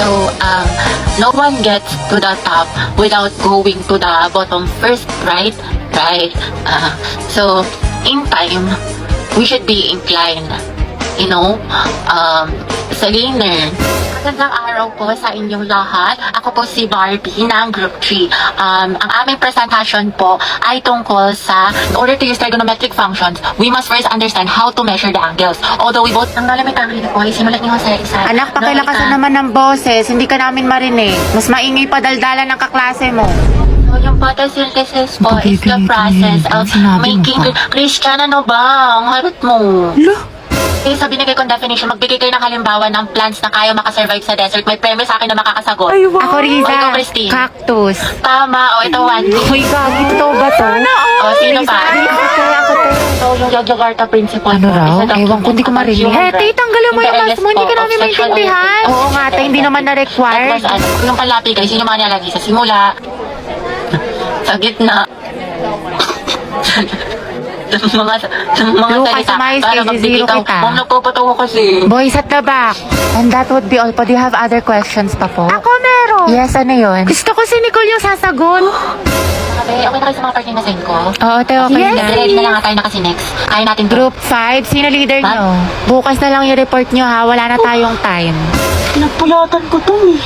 So, no one gets to the top without going to the bottom first, right? Right. So, in time, we should be inclined, sa learner. Magandang araw po sa inyong lahat. Ako po si Barbie ng Group 3. Ang aming presentation po ay tungkol sa, in order to use trigonometric functions, we must first understand how to measure the angles. Although we both, ang nalamit ang rin po, simulat niyo sa isa. Anak, pakilakasan naman ng boses. Hindi ka namin marinig. Mas maingay pa daldalan ng kaklase mo. So, yung photosynthesis po is the process of making... Christian, ano ba? Ang harot mo. Sa binigay kong definition, magbigay kayo ng halimbawa ng plants na kaya makasurvive sa desert. May premise sa akin na makakasagot. Ay, wow. Ako, Riza. O, ikaw, Christine. Cactus. Tama. O, ito, one. Uy, gagi. Totoo ba to? O, sino pa? Ako to. So, yung Yogyakarta principle Ano po, raw? is a Ewan ko, hindi ko marinig. human Tay, tanggalin mo yung right. mask mo. Hindi ka namin maintindihan. Oo nga, tay, hindi naman na-required. Tapos, yung palapi guys, yun yung mga nilalagay sa simula. Sa gitna. mga Lucas, salita. umayos Para kayo, magbigay zero ka. kita. Ma'am, nagpapatungo kasi. Boys at the back. And that would be all po. Do you have other questions pa po? Ako meron. Yes, ano yun? Gusto ko si Nicole yung sasagot. Okay na kayo sa mga parting na send ko? Oo, te, okay Yes, na. Ready na lang nga tayo na kasi next. Kaya natin to. Group 5, sino leader Ma'am? nyo? Bukas na lang yung report nyo ha, wala na tayong time. Pinagpulatan ko to eh.